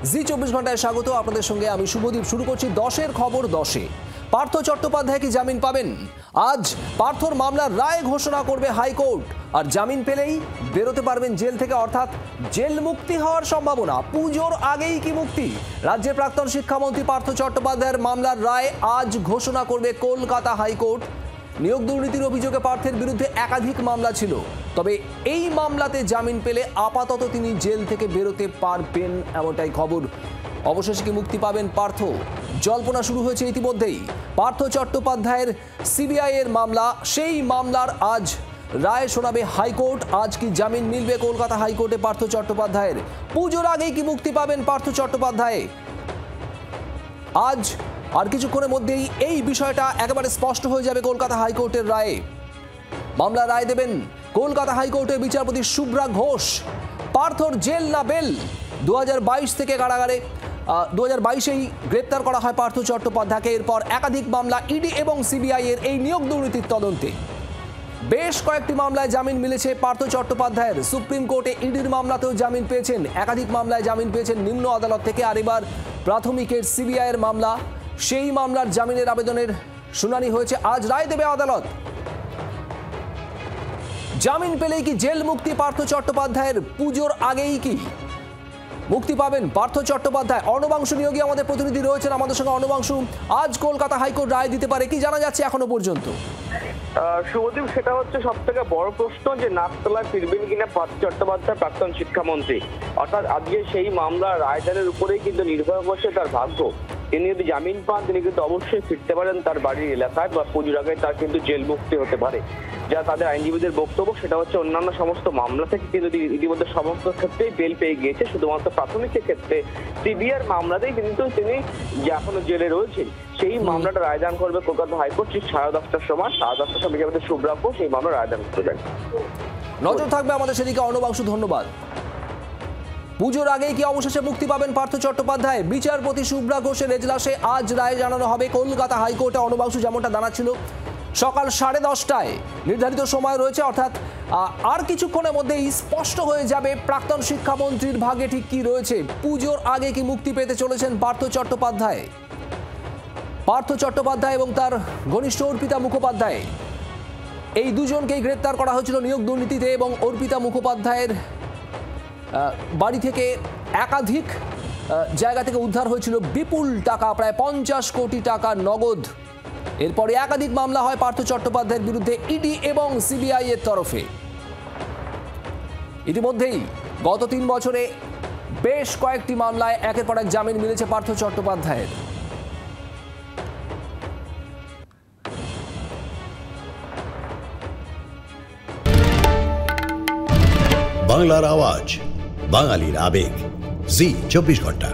জি 24 ঘন্টায় স্বাগত। আপনাদের সঙ্গে আমি শুভদীপ। শুরু করছি 10-এর খবর 10-এ। পার্থ চট্টোপাধ্যায় কি জামিন পাবেন? আজ পার্থর মামলার রায় ঘোষণা করবে হাইকোর্ট। আর জামিন পেলেই বেরোতে পারবেন জেল থেকে, অর্থাৎ জেল মুক্তি হওয়ার সম্ভাবনা। পুজোর আগেই কি মুক্তি? রাজ্যের প্রাক্তন শিক্ষামন্ত্রী পার্থ চট্টোপাধ্যায়ের মামলার রায় আজ ঘোষণা করবে কলকাতা হাইকোর্ট। নিয়োগ দুর্নীতির অভিযোগে পার্থের বিরুদ্ধে একাধিক মামলা ছিল, তবে এই মামলাতে জামিন পেলে আপাতত তিনি জেল থেকে বেরোতে পারবেন, এমনটাই খবর। অবশেষে কি মুক্তি পাবেন পার্থ? জল্পনা শুরু হয়েছে ইতিমধ্যেই। পার্থ চট্টোপাধ্যায়ের সিবিআই এর মামলা, সেই মামলার আজ রায় শোনাবে হাইকোর্ট। আজ কি জামিন মিলবে কলকাতা হাইকোর্টে পার্থ চট্টোপাধ্যায়ের? পুজোর আগেই কি মুক্তি পাবেন পার্থ চট্টোপাধ্যায়? আজ আর কিছুক্ষণের মধ্যেই এই বিষয়টা একেবারে স্পষ্ট হয়ে যাবে কলকাতা হাইকোর্টের রায়ে। মামলার রায় দেবেন কলকাতা হাইকোর্টের বিচারপতি শুভ্রা ঘোষ। পার্থর জেল না বেল? 2022 থেকে কারাগারে 2022-এই গ্রেপ্তার করা হয় পার্থ চট্টোপাধ্যায়কে। এরপর একাধিক মামলা ইডি এবং সিবিআই এর এই নিয়োগ দুর্নীতির তদন্তে। বেশ কয়েকটি মামলায় জামিন মিলেছে পার্থ চট্টোপাধ্যায়ের। সুপ্রিম কোর্টে ইডির মামলাতেও জামিন পেয়েছেন, একাধিক মামলায় জামিন পেয়েছেন নিম্ন আদালত থেকে। আর এবার প্রাথমিকের সিবিআই এর মামলা, সেই মামলার জামিনের আবেদনের শুনানি হয়েছে। আজ রায় দেবে আদালত। জামিন পেলেই কি জেল মুক্তি পার্থ চট্টোপাধ্যায়ের? পুজোর আগেই কি মুক্তি পাবেন পার্থ চট্টোপাধ্যায়? অর্ণবাংশু নিয়োগী আমাদের প্রতিনিধি রয়েছেন আমাদের সঙ্গে। অর্ণবাংশু, আজ কলকাতা হাইকোর্ট রায় দিতে পারে, কি জানা যাচ্ছে এখনো পর্যন্ত? শুভদীপ, সেটা হচ্ছে সব থেকে বড় প্রশ্ন যে নাকতলায় ফিরবেন কিনা পার্থ চট্টোপাধ্যায়, প্রাক্তন শিক্ষামন্ত্রী। অর্থাৎ আজকে সেই মামলার রায়দানের উপরেই কিন্তু নির্ভর করছে তার ভাগ্য। তিনি যদি জামিন পান তিনি কিন্তু অবশ্যই ফিরতে পারেন তার বাড়ির এলাকায়, বা পুজোর আগে তার কিন্তু জেল মুক্তি হতে পারে। যা তাদের আইনজীবীদের বক্তব্য, সেটা হচ্ছে অন্যান্য সমস্ত মামলা থেকে কিন্তু ইতিমধ্যে সমস্ত ক্ষেত্রেই বেল পেয়ে গিয়েছে। শুধুমাত্র প্রাথমিকের ক্ষেত্রে সিবিআই মামলাতেই কিন্তু তিনি যে এখনো জেলে রয়েছেন, সেই মামলাটা রায়দান করবে কলকাতা হাইকোর্ট ঠিক 10:30টার সময়। 10:30টার সময় বিচারপতি শুভ্রা ঘোষ সেই মামলা রায়দান করবেন। নজর থাকবে আমাদের সেদিকে। অর্ণবাংশু, ধন্যবাদ। পুজোর আগেই কি অবশেষে মুক্তি পাবেন পার্থ চট্টোপাধ্যায়? বিচারপতি শুভ্রা ঘোষের এজলাসে আজ রায় জানানো হবে কলকাতা হাইকোর্টে। অর্ণবাংশু, যেমনটা জানাচ্ছিল, সকাল 10:30টায় নির্ধারিত সময় রয়েছে, অর্থাৎ আর কিছুক্ষণের মধ্যেই স্পষ্ট হয়ে যাবে প্রাক্তন শিক্ষামন্ত্রীর ভাগ্যে ঠিক কি রয়েছে। পুজোর আগে কি মুক্তি পেতে চলেছেন পার্থ চট্টোপাধ্যায়? পার্থ চট্টোপাধ্যায় এবং তার ঘনিষ্ঠ অর্পিতা মুখোপাধ্যায়, এই দুজনকেই গ্রেপ্তার করা হয়েছিল নিয়োগ দুর্নীতিতে, এবং অর্পিতা মুখোপাধ্যায়ের বাড়ি থেকে একাধিক জায়গা থেকে উদ্ধার হয়েছিল বিপুল টাকা, প্রায় 50 কোটি টাকা নগদ। এরপরে একাধিক মামলা হয় পার্থ চট্টোপাধ্যায়ের বিরুদ্ধে ইডি এবং সিবিআই এর তরফে। ইতিমধ্যেই গত 3 বছরে বেশ কয়েকটি মামলায় একের পর এক জামিন মিলেছে পার্থ চট্টোপাধ্যায়ের। বাংলার আওয়াজ, বাঙালির আবেগ, জি 24 ঘন্টা।